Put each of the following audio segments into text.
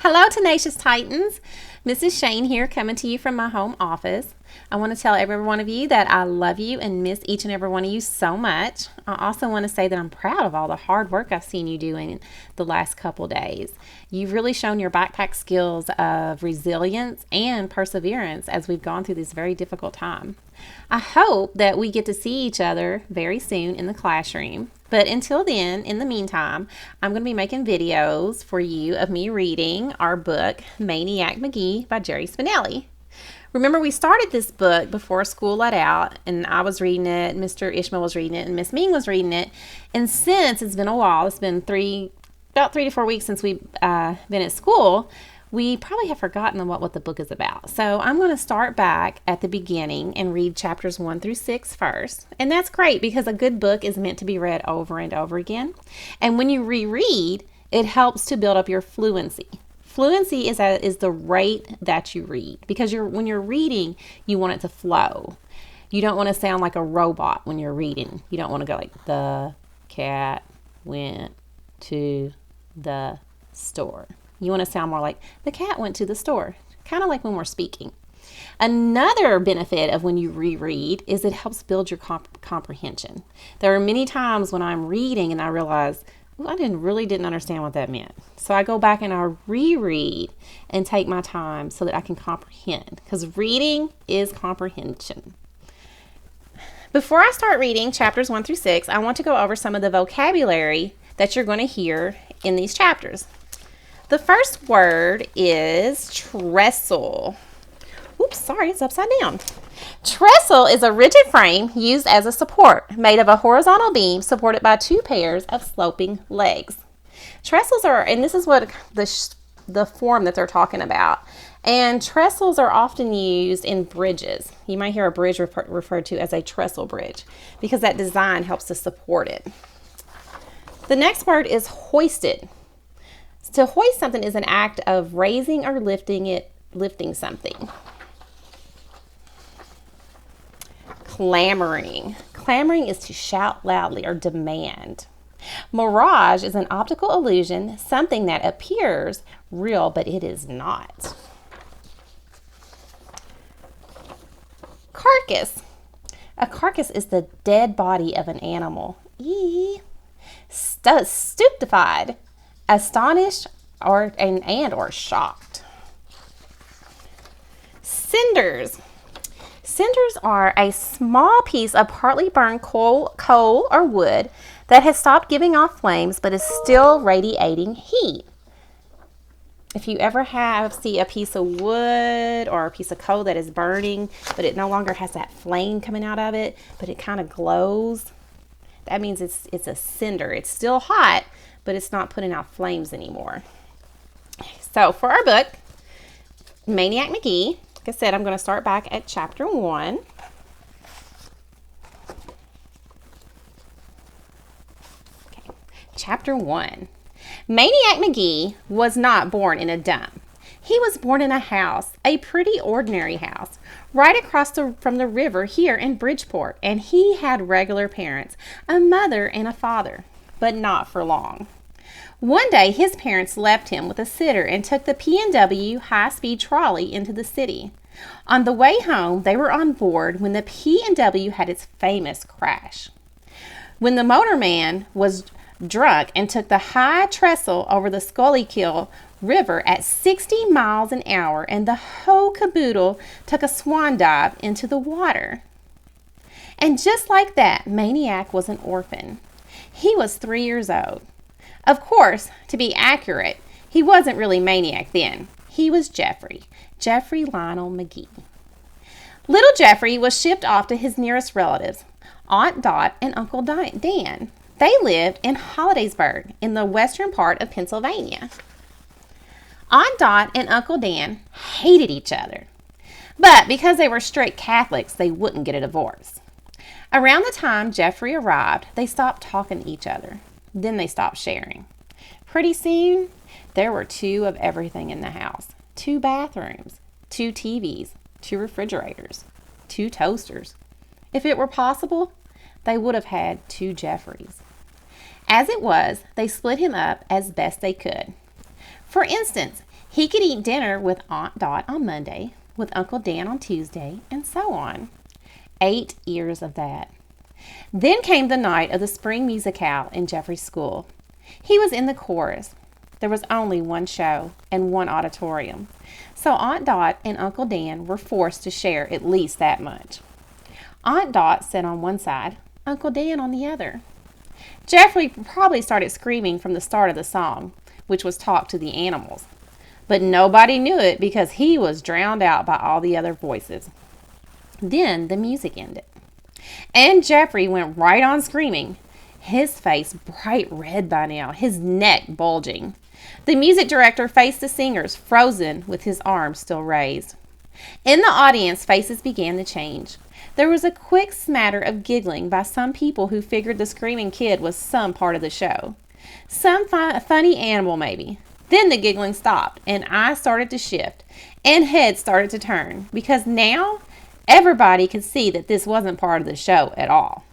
Hello, Tenacious Titans. Mrs. Shane here, coming to you from my home office. I want to tell every one of you that I love you and miss each and every one of you so much. I also want to say that I'm proud of all the hard work I've seen you doing the last couple days. You've really shown your backpack skills of resilience and perseverance as we've gone through this very difficult time. I hope that we get to see each other very soon in the classroom. But until then, in the meantime, I'm going to be making videos for you of me reading our book, Maniac Magee by Jerry Spinelli. Remember, we started this book before school let out, and I was reading it, Mr. Ishmael was reading it, and Miss Ming was reading it. And since it's been a while, it's been about 3 to 4 weeks since we've been at school, we probably have forgotten what the book is about. So I'm going to start back at the beginning and read chapters 1 through 6 first. And that's great because a good book is meant to be read over and over again. And when you reread, it helps to build up your fluency. Fluency is the rate that you read, because when you're reading, you want it to flow. You don't want to sound like a robot when you're reading. You don't want to go like, the cat went to the store. You want to sound more like, the cat went to the store, kind of like when we're speaking. Another benefit of when you reread is it helps build your comprehension. There are many times when I'm reading and I realize, I didn't understand what that meant. So I go back and I reread and take my time so that I can comprehend, because reading is comprehension. Before I start reading chapters 1 through 6, I want to go over some of the vocabulary that you're going to hear in these chapters. The first word is trestle. Oops, sorry, it's upside down. Trestle is a rigid frame used as a support, made of a horizontal beam supported by 2 pairs of sloping legs. Trestles are, and this is what the form that they're talking about, and trestles are often used in bridges. You might hear a bridge referred to as a trestle bridge because that design helps to support it. The next word is hoisted. To hoist something is an act of raising or lifting something. Clamoring. Clamoring is to shout loudly or demand. Mirage is an optical illusion, something that appears real, but it is not. Carcass. A carcass is the dead body of an animal. Stupefied, astonished, or shocked. Cinders. Cinders are a small piece of partly burned coal or wood that has stopped giving off flames but is still radiating heat. If you ever see a piece of wood or a piece of coal that is burning, but it no longer has that flame coming out of it, but it kind of glows, that means it's a cinder. It's still hot, but it's not putting out flames anymore. So for our book, Maniac Magee, like I said, I'm going to start back at chapter 1. Okay. Chapter 1. Maniac Magee was not born in a dump. He was born in a house, a pretty ordinary house, right across from the river here in Bridgeport, and he had regular parents, a mother and a father, but not for long. One day, his parents left him with a sitter and took the P&W high-speed trolley into the city. On the way home, they were on board when the P&W had its famous crash. When the motorman was drunk and took the high trestle over the Schuylkill River at 60 miles an hour, and the whole caboodle took a swan dive into the water. And just like that, Maniac was an orphan. He was 3 years old. Of course, to be accurate, he wasn't really Maniac then. He was Jeffrey Lionel Magee. Little Jeffrey was shipped off to his nearest relatives, Aunt Dot and Uncle Dan. They lived in Hollidaysburg in the western part of Pennsylvania. Aunt Dot and Uncle Dan hated each other, but because they were strict Catholics, they wouldn't get a divorce. Around the time Jeffrey arrived, they stopped talking to each other. Then they stopped sharing. Pretty soon, there were 2 of everything in the house. 2 bathrooms, 2 TVs, 2 refrigerators, 2 toasters. If it were possible, they would have had 2 Jeffreys. As it was, they split him up as best they could. For instance, He could eat dinner with Aunt Dot on Monday, with Uncle Dan on Tuesday, and so on. 8 years of that. Then came the night of the spring musicale in Jeffrey's school. He was in the chorus. There was only one show and one auditorium, so Aunt Dot and Uncle Dan were forced to share at least that much. Aunt Dot sat on one side, Uncle Dan on the other. Jeffrey probably started screaming from the start of the song, which was Talk to the Animals. But nobody knew it because he was drowned out by all the other voices. Then the music ended. And Jeffrey went right on screaming, his face bright red by now, his neck bulging. The music director faced the singers, frozen with his arms still raised. In the audience, faces began to change. There was a quick smatter of giggling by some people who figured the screaming kid was some part of the show. Some funny animal maybe. Then the giggling stopped, and eyes started to shift, and heads started to turn, because now everybody could see that this wasn't part of the show at all.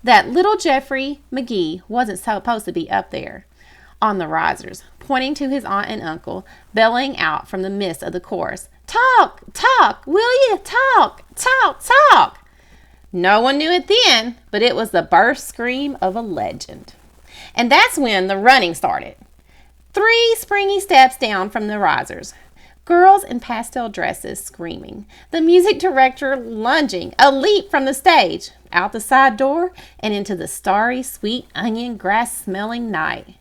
That little Jeffrey Magee wasn't supposed to be up there on the risers, pointing to his aunt and uncle, bellowing out from the midst of the chorus, "Talk, talk, will you? Talk, talk, talk." No one knew it then, but it was the burst scream of a legend. And that's when the running started. 3 springy steps down from the risers. Girls in pastel dresses screaming. The music director lunging, a leap from the stage, out the side door, and into the starry, sweet onion grass-smelling night.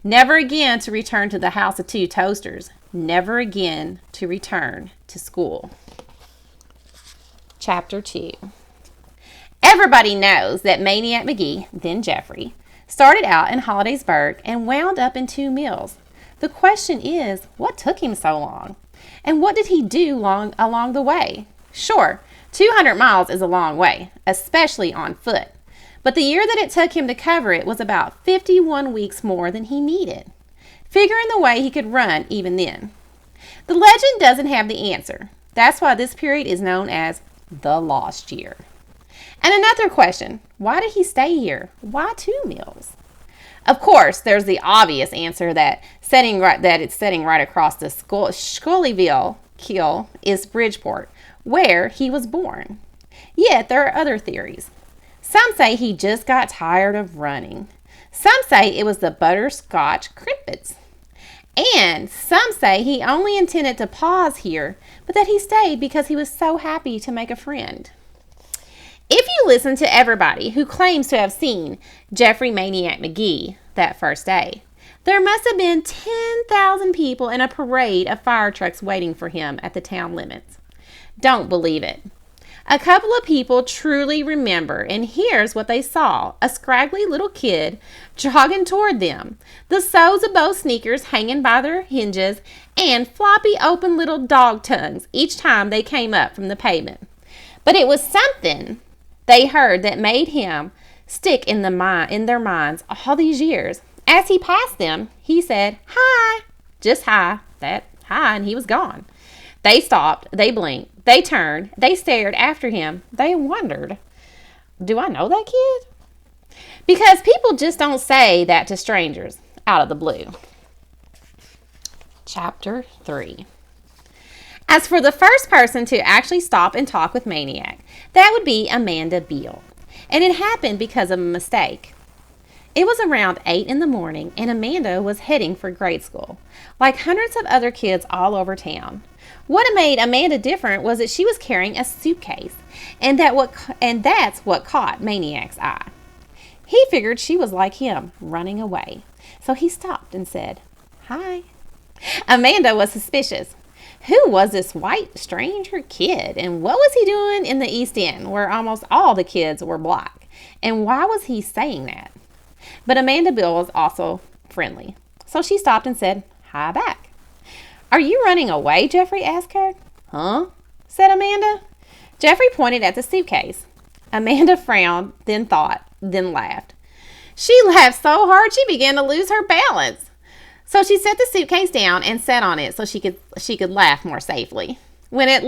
Never again to return to the house of 2 toasters. Never again to return to school. Chapter 2. Everybody knows that Maniac Magee, then Jeffrey, started out in Hollidaysburg and wound up in 2 mills. The question is, what took him so long? And what did he do along the way? Sure, 200 miles is a long way, especially on foot. But the year that it took him to cover it was about 51 weeks more than he needed. Figuring the way he could run even then. The legend doesn't have the answer. That's why this period is known as the lost year. And another question, why did he stay here? Why 2 mills? Of course, there's the obvious answer that it's sitting right across the Scullyville Kill is Bridgeport, where he was born. Yet there are other theories. Some say he just got tired of running. Some say it was the butterscotch crimpets. And some say he only intended to pause here, but that he stayed because he was so happy to make a friend. If you listen to everybody who claims to have seen Jeffrey Maniac Magee that first day, there must have been 10,000 people in a parade of fire trucks waiting for him at the town limits. Don't believe it. A couple of people truly remember, and here's what they saw. A scraggly little kid jogging toward them, the soles of both sneakers hanging by their hinges, and floppy open little dog tongues each time they came up from the pavement. But it was something they heard that made him stick in their minds all these years. As he passed them, he said, "Hi," just hi, and he was gone. They stopped, they blinked, they turned, they stared after him, they wondered, do I know that kid? Because people just don't say that to strangers out of the blue. Chapter 3. As for the first person to actually stop and talk with Maniac, that would be Amanda Beale. And it happened because of a mistake. It was around 8 in the morning, and Amanda was heading for grade school, like hundreds of other kids all over town. What made Amanda different was that she was carrying a suitcase, and that's what caught Maniac's eye. He figured she was like him, running away. So he stopped and said, "Hi." Amanda was suspicious. Who was this white stranger kid, and what was he doing in the East End, where almost all the kids were black? And why was he saying that? But Amanda Beale was also friendly, so she stopped and said, "Hi back." "Are you running away?" Jeffrey asked her. "Huh?" said Amanda. Jeffrey pointed at the suitcase. Amanda frowned, then laughed. She laughed so hard she began to lose her balance. So she set the suitcase down and sat on it so she could laugh more safely. When at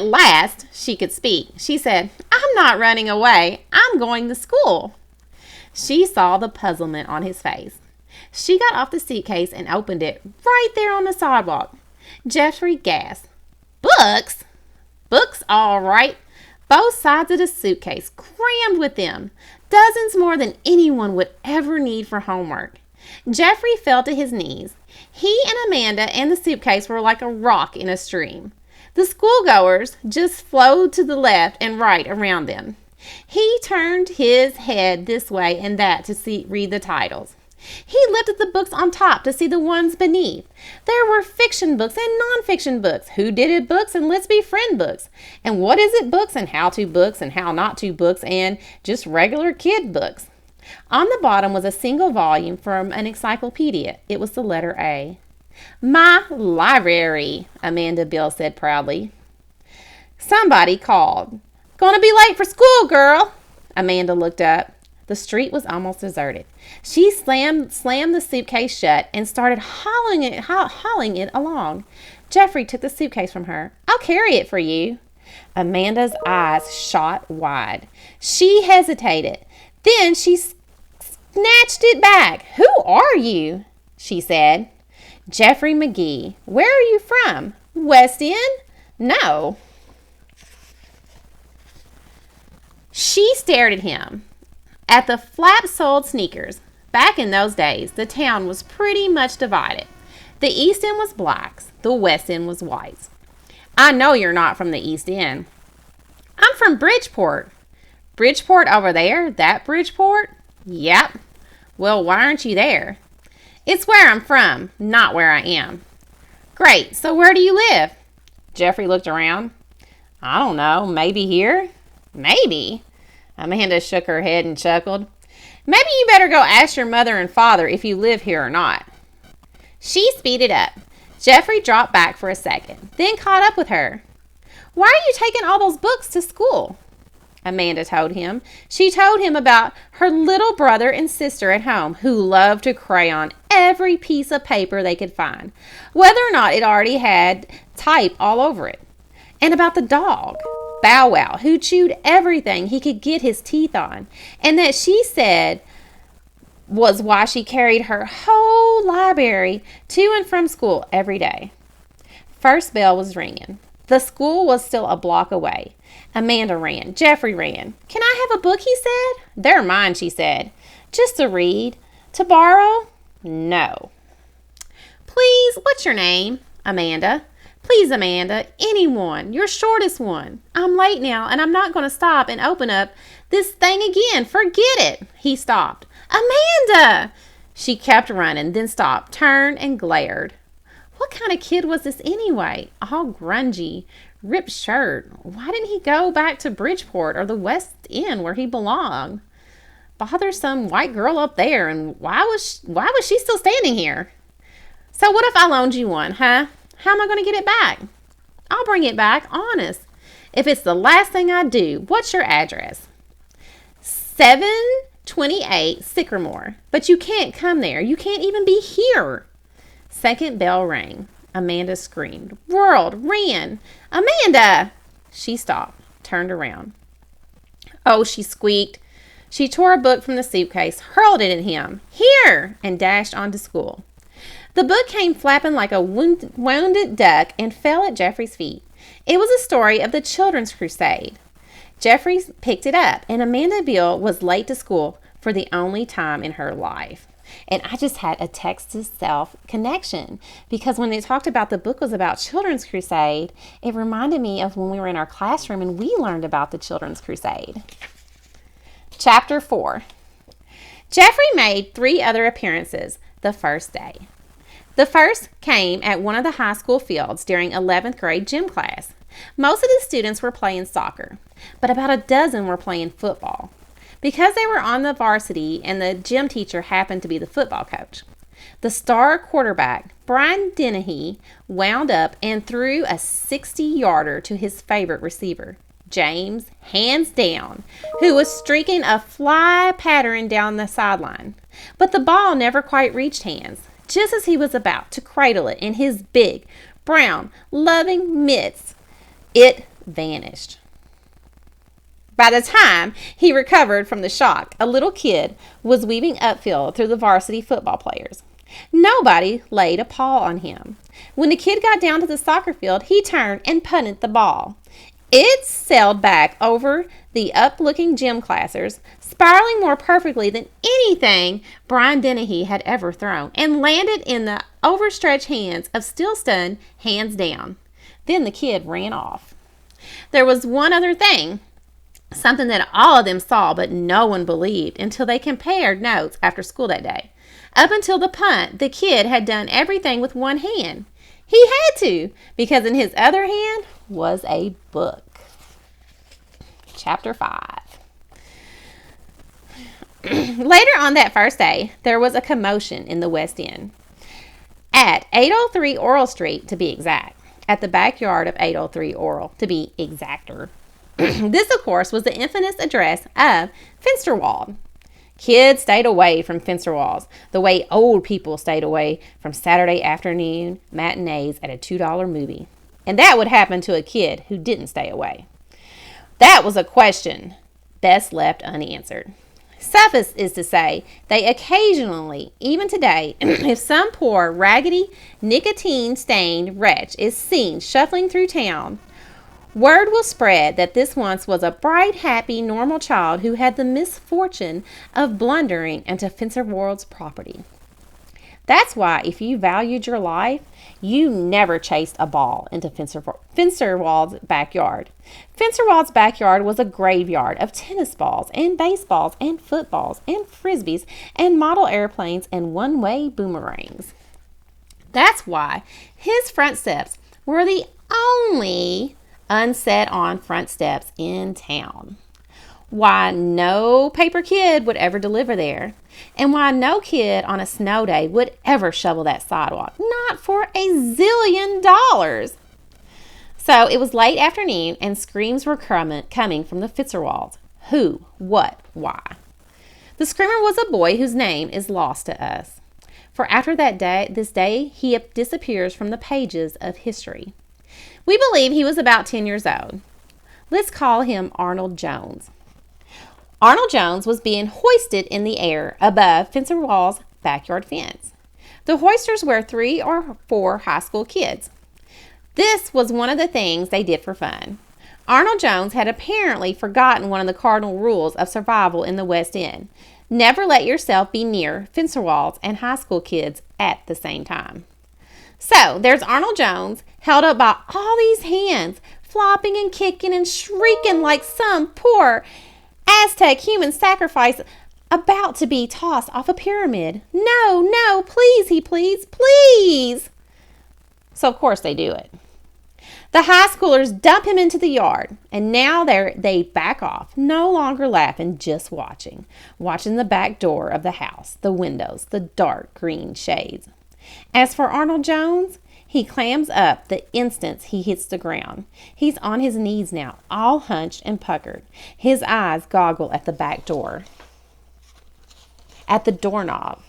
last she could speak, she said, "I'm not running away. I'm going to school." She saw the puzzlement on his face. She got off the suitcase and opened it right there on the sidewalk. Jeffrey gasped. Books? Books, all right. Both sides of the suitcase crammed with them. Dozens more than anyone would ever need for homework. Jeffrey fell to his knees. He and Amanda and the suitcase were like a rock in a stream. The schoolgoers just flowed to the left and right around them. He turned his head this way and that to read the titles. He lifted the books on top to see the ones beneath. There were fiction books and non-fiction books, who did it books and let's be friend books, and what is it books and how to books and how not to books and just regular kid books. On the bottom was a single volume from an encyclopedia. It was the letter A. My library, Amanda Bill said proudly. Somebody called. Gonna be late for school, girl. Amanda looked up. The street was almost deserted. She slammed the suitcase shut and started hauling it along. Jeffrey took the suitcase from her. I'll carry it for you. Amanda's eyes shot wide. She hesitated. Then she snatched it back. Who are you? She said. Jeffrey Magee. Where are you from? West End? No. She stared at him. At the flap-soled sneakers. Back in those days, the town was pretty much divided. The East End was blacks. The West End was whites. I know you're not from the East End. I'm from Bridgeport. Bridgeport over there? That Bridgeport? Yep. Well, why aren't you there? It's where I'm from, not where I am. Great. So where do you live? Jeffrey looked around. I don't know. Maybe here? Maybe. Amanda shook her head and chuckled. Maybe you better go ask your mother and father if you live here or not. She speeded up. Jeffrey dropped back for a second, then caught up with her. Why are you taking all those books to school? Amanda told him. She told him about her little brother and sister at home who loved to crayon every piece of paper they could find, whether or not it already had type all over it. And about the dog, Bow Wow, who chewed everything he could get his teeth on, and that she said was why she carried her whole library to and from school every day. First bell was ringing. The school was still a block away. Amanda ran. Jeffrey ran. Can I have a book, he said. They're mine, she said. Just to read. To borrow? No. Please, what's your name? Amanda. Please, Amanda, anyone, your shortest one. I'm late now, and I'm not going to stop and open up this thing again. Forget it. He stopped. Amanda! She kept running, then stopped, turned, and glared. What kind of kid was this anyway? All grungy, ripped shirt. Why didn't he go back to Bridgeport or the West End where he belonged? Bothersome white girl up there, and why was she still standing here? So what if I loaned you one, huh? How am I going to get it back? I'll bring it back, honest. If it's the last thing I do, what's your address? 728 Sycamore. But you can't come there. You can't even be here. Second bell rang. Amanda screamed, whirled, ran. Amanda! She stopped, turned around. Oh, she squeaked. She tore a book from the suitcase, hurled it at him. Here! And dashed on to school. The book came flapping like a wounded duck and fell at Jeffrey's feet. It was a story of the Children's Crusade. Jeffrey picked it up, and Amanda Bill was late to school for the only time in her life. And I just had a text-to-self connection because when they talked about the book was about Children's Crusade, it reminded me of when we were in our classroom and we learned about the Children's Crusade. Chapter 4. Jeffrey made 3 other appearances the first day. The first came at one of the high school fields during 11th grade gym class. Most of the students were playing soccer, but about a dozen were playing football. Because they were on the varsity and the gym teacher happened to be the football coach. The star quarterback, Brian Dennehy, wound up and threw a 60-yarder to his favorite receiver, James, hands down, who was streaking a fly pattern down the sideline. But the ball never quite reached hands. Just as he was about to cradle it in his big, brown, loving mitts, it vanished. By the time he recovered from the shock, a little kid was weaving upfield through the varsity football players. Nobody laid a paw on him. When the kid got down to the soccer field, he turned and punted the ball. It sailed back over the up-looking gym classers, spiraling more perfectly than anything Brian Dennehy had ever thrown, and landed in the overstretched hands of still-stunned hands down. Then the kid ran off. There was one other thing, something that all of them saw but no one believed until they compared notes after school that day. Up until the punt, the kid had done everything with one hand. He had to, because in his other hand was a book. Chapter 5. Later on that first day, there was a commotion in the West End. At 803 Oral Street, to be exact. At the backyard of 803 Oral, to be exacter. This, of course, was the infamous address of Finsterwald. Kids stayed away from Finsterwalds the way old people stayed away from Saturday afternoon matinees at a $2 movie. And that would happen to a kid who didn't stay away. That was a question best left unanswered. Suffice is to say, they occasionally, even today, if some poor, raggedy, nicotine-stained wretch is seen shuffling through town, word will spread that this once was a bright, happy, normal child who had the misfortune of blundering into Finsterwald's property. That's why, if you valued your life, you never chased a ball into Finsterwald's backyard. Finsterwald's backyard was a graveyard of tennis balls and baseballs and footballs and frisbees and model airplanes and one-way boomerangs. That's why his front steps were the only unset-on front steps in town. Why no paper kid would ever deliver there, and why no kid on a snow day would ever shovel that sidewalk, not for $1,000,000,000. So it was late afternoon, and screams were coming from the Finsterwalds. Who, what, why? The screamer was a boy whose name is lost to us, for after this day, he disappears from the pages of history. We believe he was about 10 years old. Let's call him Arnold Jones. Arnold Jones was being hoisted in the air above Finsterwald's backyard fence. The hoisters were 3 or 4 high school kids. This was one of the things they did for fun. Arnold Jones had apparently forgotten one of the cardinal rules of survival in the West End. Never let yourself be near Finsterwalds and high school kids at the same time. So there's Arnold Jones held up by all these hands, flopping and kicking and shrieking like some poor Aztec human sacrifice about to be tossed off a pyramid. No, no, please, he pleads, please. So of course they do it. The high schoolers dump him into the yard, and now they back off, no longer laughing, just watching the back door of the house, the windows, the dark green shades. As for Arnold Jones, he clams up the instant he hits the ground. He's on his knees now, all hunched and puckered. His eyes goggle at the back door, at the doorknob.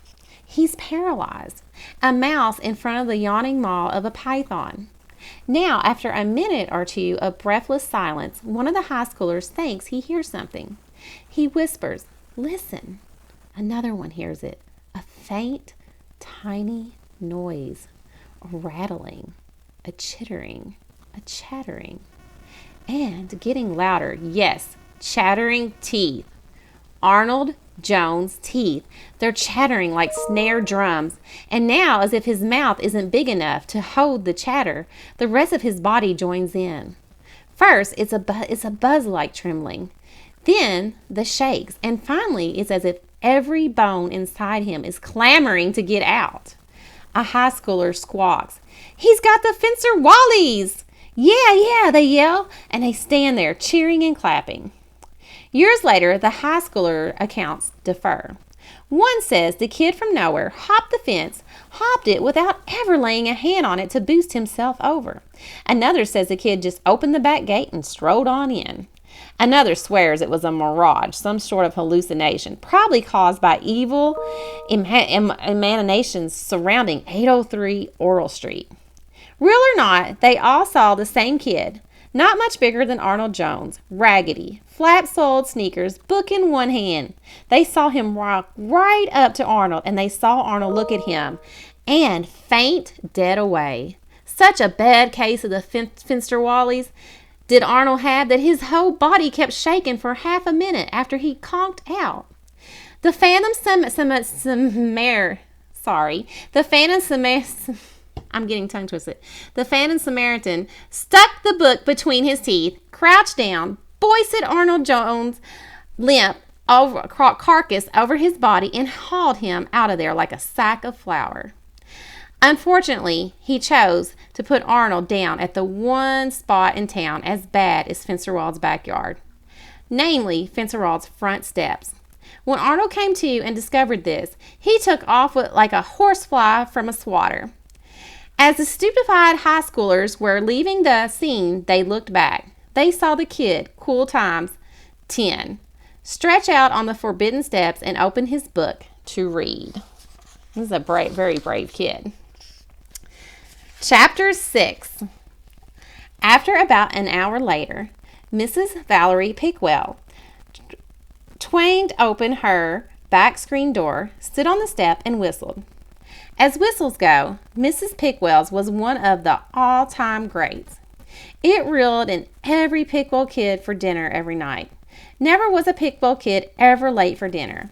He's paralyzed, a mouse in front of the yawning maw of a python. Now, after a minute or two of breathless silence, one of the high schoolers thinks he hears something. He whispers, "Listen." Another one hears it, a faint, tiny noise. A rattling, a chittering, a chattering, and getting louder, yes, chattering teeth. Arnold Jones' teeth. They're chattering like snare drums, and now, as if his mouth isn't big enough to hold the chatter, the rest of his body joins in. First, it's a buzz-like trembling, then the shakes, and finally, it's as if every bone inside him is clamoring to get out. A high schooler squawks, "He's got the Finsterwallies!" Yeah, they yell, and they stand there cheering and clapping. Years later, the high schooler accounts differ. One says the kid from nowhere hopped the fence, hopped it without ever laying a hand on it to boost himself over. Another says the kid just opened the back gate and strode on in. Another swears it was a mirage, some sort of hallucination, probably caused by evil emanations surrounding 803 Oral Street. Real or not, they all saw the same kid, not much bigger than Arnold Jones, raggedy, flap-soled sneakers, book in one hand. They saw him walk right up to Arnold, and they saw Arnold look at him and faint dead away. Such a bad case of the Finsterwallies did Arnold have that his whole body kept shaking for half a minute after he conked out. The Phantom I'm getting tongue twisted. The Phantom Samaritan stuck the book between his teeth, crouched down, hoisted Arnold Jones' limp carcass over his body, and hauled him out of there like a sack of flour. Unfortunately, he chose to put Arnold down at the one spot in town as bad as Finsterwald's backyard, namely Finsterwald's front steps. When Arnold came to and discovered this, he took off like a horsefly from a swatter. As the stupefied high schoolers were leaving the scene, they looked back. They saw the kid, Cool Times 10, stretch out on the forbidden steps and open his book to read. This is a very brave kid. Chapter 6. After about an hour later, Mrs. Valerie Pickwell twanged open her back screen door, stood on the step, and whistled. As whistles go, Mrs. Pickwell's was one of the all-time greats. It reeled in every Pickwell kid for dinner every night. Never was a Pickwell kid ever late for dinner.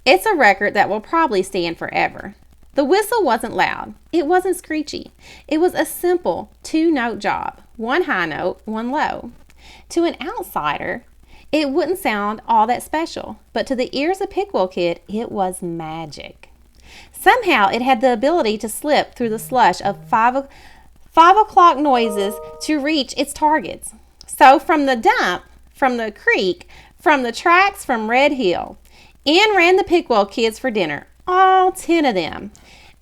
It's a record that will probably stand forever. The whistle wasn't loud. It wasn't screechy. It was a simple two-note job, one high note, one low. To an outsider, it wouldn't sound all that special, but to the ears of Pickwell kid, it was magic. Somehow, it had the ability to slip through the slush of 5 o'clock noises to reach its targets. So from the dump, from the creek, from the tracks from Red Hill, in ran the Pickwell kids for dinner, all 10 of them.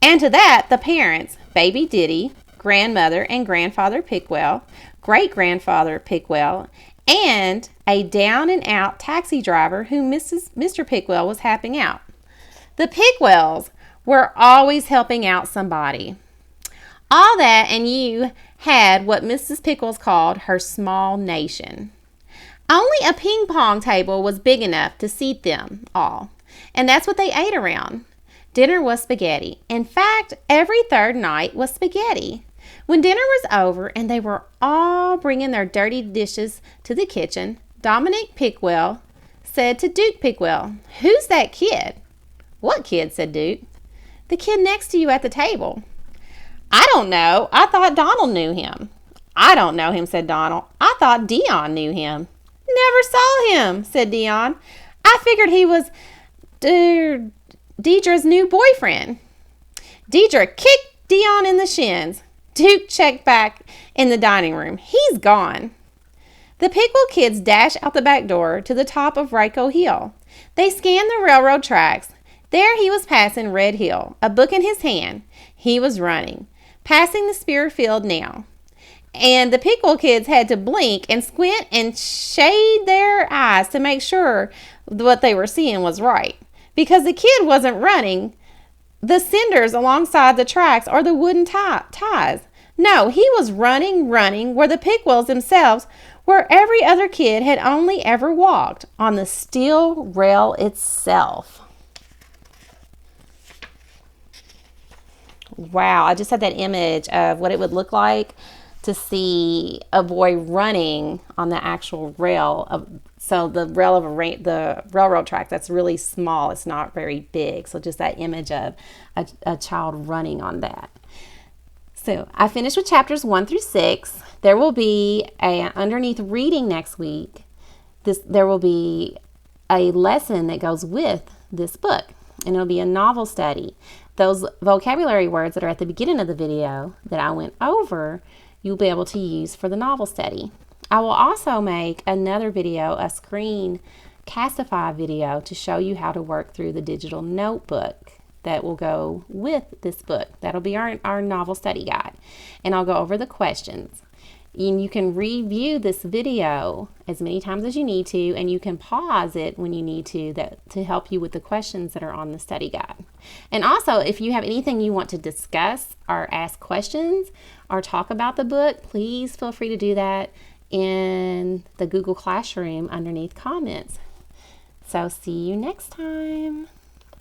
And to that, the parents, Baby Diddy, grandmother and grandfather Pickwell, great-grandfather Pickwell, and a down-and-out taxi driver whom Mr. Pickwell was helping out. The Pickwells were always helping out somebody. All that, and you had what Mrs. Pickles called her small nation. Only a ping-pong table was big enough to seat them all, and that's what they ate around. Dinner was spaghetti. In fact, every third night was spaghetti. When dinner was over and they were all bringing their dirty dishes to the kitchen, Dominic Pickwell said to Duke Pickwell, "Who's that kid?" "What kid?" said Duke. "The kid next to you at the table." "I don't know. I thought Donald knew him." "I don't know him," said Donald. "I thought Dion knew him." "Never saw him," said Dion. "I figured he was Deidre's new boyfriend." Deidre kicked Dion in the shins. Duke checked back in the dining room. "He's gone." The Pickwell kids dashed out the back door to the top of Ryko Hill. They scanned the railroad tracks. There he was passing Red Hill, a book in his hand. He was running, passing the Spear Field now. And the Pickwell kids had to blink and squint and shade their eyes to make sure what they were seeing was right. Because the kid wasn't running the cinders alongside the tracks or the wooden ties. No, he was running where the Pickwells themselves, where every other kid had only ever walked, on the steel rail itself. Wow, I just had that image of what it would look like to see a boy running on the actual rail. So the rail of the railroad track, that's really small. It's not very big. So just that image of a child running on that. So I finished with chapters 1 through 6. There will be underneath reading next week. There will be a lesson that goes with this book, and it'll be a novel study. Those vocabulary words that are at the beginning of the video that I went over, you'll be able to use for the novel study. I will also make another video, a screen Castify video, to show you how to work through the digital notebook that will go with this book. That'll be our novel study guide. And I'll go over the questions. And you can review this video as many times as you need to, and you can pause it when you need to help you with the questions that are on the study guide. And also, if you have anything you want to discuss or ask questions or talk about the book, please feel free to do that in the Google Classroom underneath comments. So see you next time.